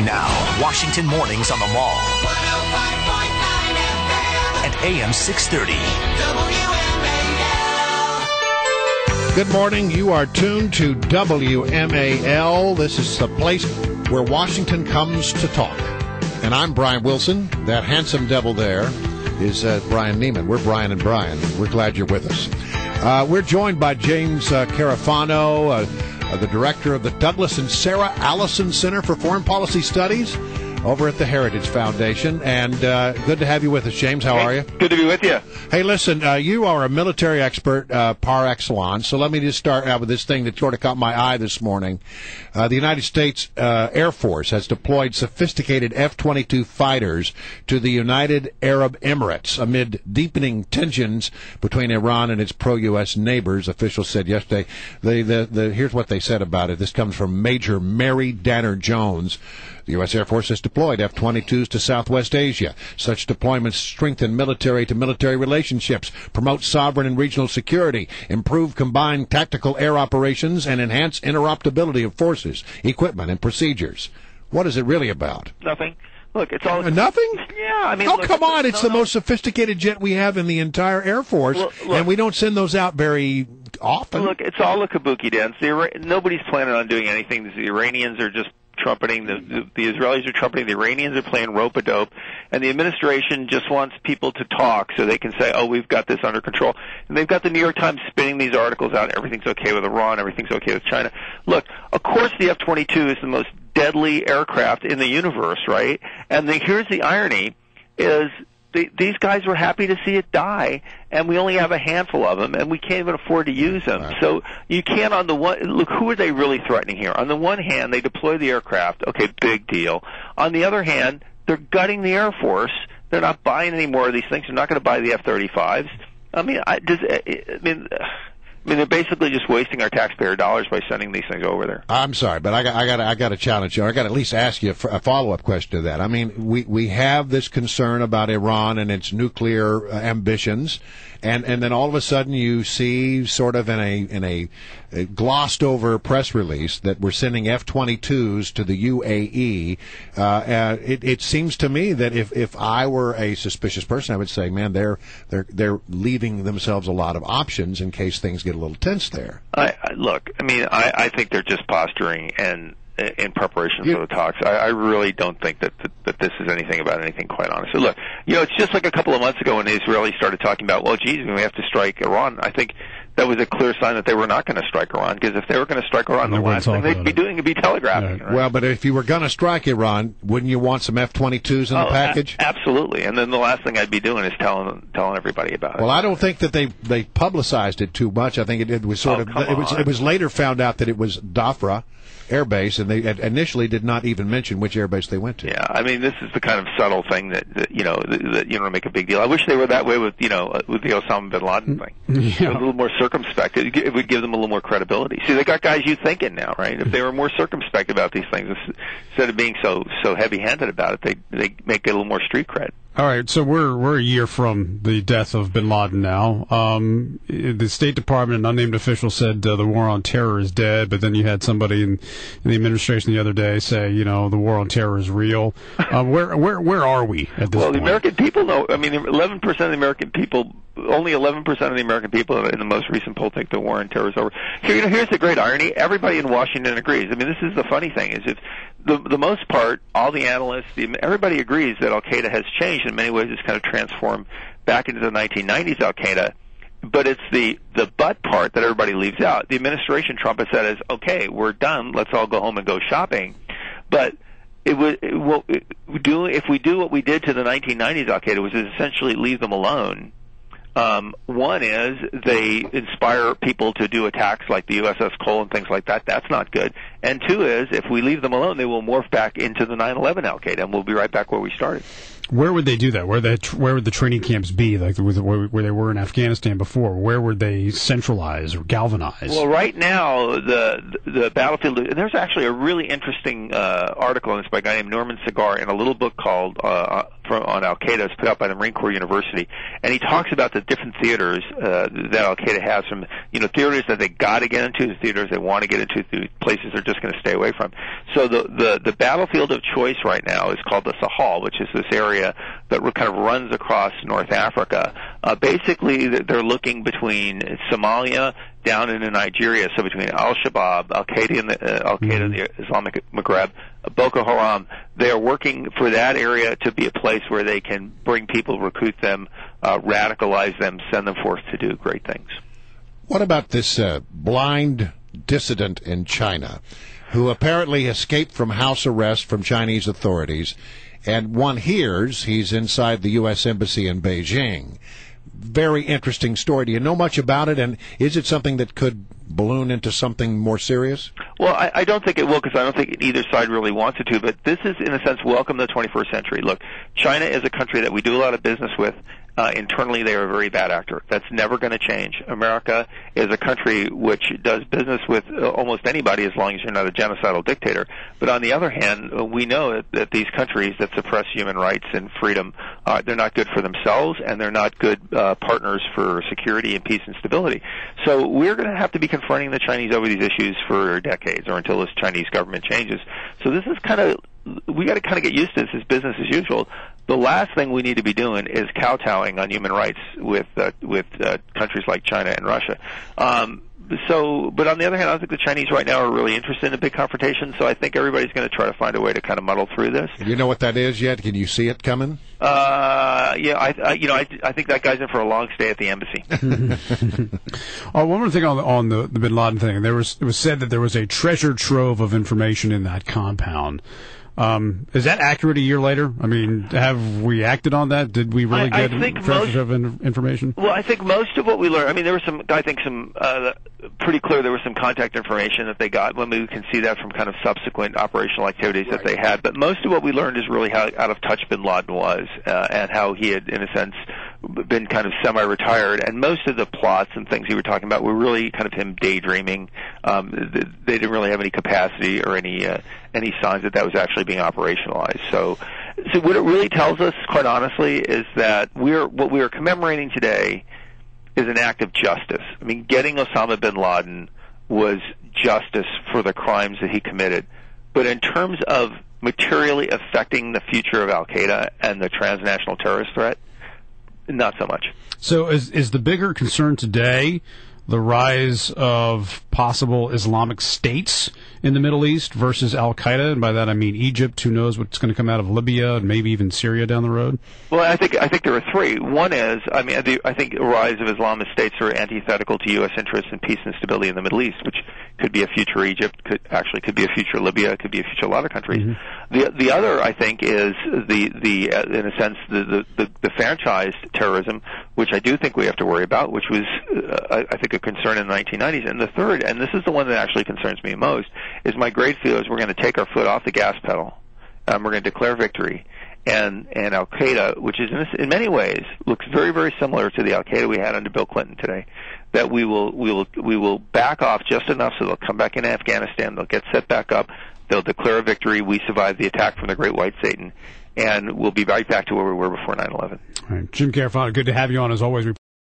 Now, Washington Mornings on the Mall. 105.9 FM. And AM 630. WMAL. Good morning. You are tuned to WMAL. This is the place where Washington comes to talk. And I'm Brian Wilson. That handsome devil there is Brian Neiman. We're Brian and Brian. We're glad you're with us. We're joined by James Carafano, the director of the Douglas and Sarah Allison Center for Foreign Policy Studies over at the Heritage Foundation. And good to have you with us, James. How are you? Good to be with you. Hey, listen, you are a military expert par excellence, so let me just start out with this thing that sort of caught my eye this morning. The United States Air Force has deployed sophisticated F-22 fighters to the United Arab Emirates amid deepening tensions between Iran and its pro-U.S. neighbors, officials said yesterday. Here's what they said about it. This comes from Major Mary Danner Jones. The U.S. Air Force has deployed F-22s to Southwest Asia. Such deployments strengthen military-to-military relationships, promote sovereign and regional security, improve combined tactical air operations, and enhance interoperability of forces, equipment, and procedures. What is it really about? Nothing. Look, it's all... Nothing? Yeah, I mean... Oh, come on. It's the most sophisticated jet we have in the entire Air Force, and we don't send those out very often. Look, it's all a kabuki dance. Nobody's planning on doing anything. The Iranians are just trumpeting, the Israelis are trumpeting, the Iranians are playing rope-a-dope, and the administration just wants people to talk so they can say, oh, we've got this under control. And they've got the New York Times spinning these articles out, everything's okay with Iran, everything's okay with China. Look, of course the F-22 is the most deadly aircraft in the universe, right? And here's the irony, is these guys were happy to see it die, and we only have a handful of them, and we can't even afford to use them. Right. So you can't on the one, look, who are they really threatening here? On the one hand, they deploy the aircraft. Okay, big deal. On the other hand, they're gutting the Air Force. They're not buying any more of these things. They're not going to buy the F-35s. I mean, they're basically just wasting our taxpayer dollars by sending these things over there. I'm sorry, but I got to challenge you. I got to at least ask you a follow-up question to that. I mean, we have this concern about Iran and its nuclear ambitions, and then all of a sudden you see sort of in a glossed over press release that we're sending F-22s to the UAE. It seems to me that if I were a suspicious person, I would say, man, they're leaving themselves a lot of options in case things get a little tense there. Look, I mean, I think they're just posturing and in preparation for the talks. I really don't think that this is anything about anything, quite honestly. Look, it's just like a couple of months ago when the Israelis started talking about, well, geez, we have to strike Iran. I think that was a clear sign that they were not going to strike Iran, because if they were going to strike Iran, the last thing they'd be doing would be telegraphing. Right? Well, but if you were going to strike Iran, wouldn't you want some F-22s in the package? Absolutely. And then the last thing I'd be doing is telling everybody about it. Well, I don't think that they publicized it too much. I think it was sort of it was later found out that it was Dhafra Air Base, and they initially did not even mention which air base they went to. Yeah, I mean, this is the kind of subtle thing that you don't make a big deal. I wish they were that way with the Osama bin Laden thing. Yeah. A little more circumspect. It would give them a little more credibility. See, they got guys you thinking now, right? If they were more circumspect about these things, instead of being so heavy-handed about it, they make it a little more street cred. All right, so we're a year from the death of bin Laden now. The State Department, an unnamed official, said the war on terror is dead, but then you had somebody in the administration the other day say, the war on terror is real. Where are we at this point? Well, the American people know. I mean, 11% of the American people, only 11% of the American people in the most recent poll think the war on terror is over. Here's the great irony. Everybody in Washington agrees. I mean, this is the funny thing, is if the most part, all the analysts, everybody agrees that Al-Qaeda has changed. In many ways, it's kind of transformed back into the 1990s Al-Qaeda. But it's the but part that everybody leaves out. The administration, Trump has said, is, okay, we're done. Let's all go home and go shopping. But if we do what we did to the 1990s Al-Qaeda, which is essentially leave them alone. One is they inspire people to do attacks like the USS Cole and things like that. That's not good. And two is, if we leave them alone, they will morph back into the 9/11 Al-Qaeda, and we'll be right back where we started. Where would they do that? Where would the training camps be, like where they were in Afghanistan before? Where would they centralize or galvanize? Well, right now, the battlefield, and there's actually a really interesting article on this by a guy named Norman Segar in a little book called on Al-Qaeda. It's put out by the Marine Corps University, and he talks about the different theaters that Al-Qaeda has, from theaters that they got to get into, theaters they want to get into, places they're just going to stay away from. So the battlefield of choice right now is called the Sahel, which is this area that kind of runs across North Africa. Basically, they're looking between Somalia down into Nigeria, so between Al-Shabaab, Al-Qaeda in the Islamic Maghreb, Boko Haram. They are working for that area to be a place where they can bring people, recruit them, radicalize them, send them forth to do great things. What about this blind dissident in China who apparently escaped from house arrest from Chinese authorities, and one hears he's inside the U.S. Embassy in Beijing? Very interesting story. Do you know much about it, and is it something that could balloon into something more serious? Well, I don't think it will, because I don't think either side really wants it to, but this is, in a sense, welcome to the 21st century. Look, China is a country that we do a lot of business with. Internally, they are a very bad actor. That's never going to change. America is a country which does business with almost anybody as long as you're not a genocidal dictator. But on the other hand, we know that these countries that suppress human rights and freedom, they're not good for themselves, and they're not good partners for security and peace and stability. So we're going to have to be confronting the Chinese over these issues for decades, or until this Chinese government changes. So this is we got to kind of get used to this as business as usual. The last thing we need to be doing is kowtowing on human rights with countries like China and Russia. But on the other hand, I don't think the Chinese right now are really interested in a big confrontation. So I think everybody's going to try to find a way to kind of muddle through this. You know what that is yet? Can you see it coming? Yeah, I think that guy's in for a long stay at the embassy. One more thing on the Bin Laden thing. It was said that there was a treasure trove of information in that compound. Is that accurate a year later? I mean, have we acted on that? Did we really get treasure trove of information? Well, I think most of what we learned, I mean, there was pretty clear there was some contact information that they got. When we can see that from kind of subsequent operational activities that they had. But most of what we learned is really how out of touch Bin Laden was, and how he had, in a sense, been kind of semi-retired. And most of the plots and things he were talking about were really kind of him daydreaming. They didn't really have any capacity or any signs that was actually being operationalized. So what it really tells us, quite honestly, is that what we are commemorating today is an act of justice. I mean, getting Osama bin Laden was justice for the crimes that he committed. But in terms of materially affecting the future of Al-Qaeda and the transnational terrorist threat, not so much. So is the bigger concern today the rise of possible Islamic states in the Middle East versus Al-Qaeda? And by that I mean Egypt. Who knows what's going to come out of Libya and maybe even Syria down the road? Well, I think there are three. One is, I think the rise of Islamist states are antithetical to U.S. interests in peace and stability in the Middle East, which could be a future Egypt, could be a future Libya, could be a future a lot of countries. Mm-hmm. The other, I think, is in a sense the franchised terrorism, which I do think we have to worry about, which was I think a concern in the 1990s. And the third, and this is the one that actually concerns me most, is my great fear is we're going to take our foot off the gas pedal, we're going to declare victory, and Al-Qaeda, which is in many ways looks very, very similar to the Al-Qaeda we had under Bill Clinton today, that we will back off just enough so they'll come back in Afghanistan, they'll get set back up, they'll declare a victory, we survive the attack from the Great White Satan, and we'll be right back to where we were before 9/11. All right. Jim CARAFANO, good to have you on as always. We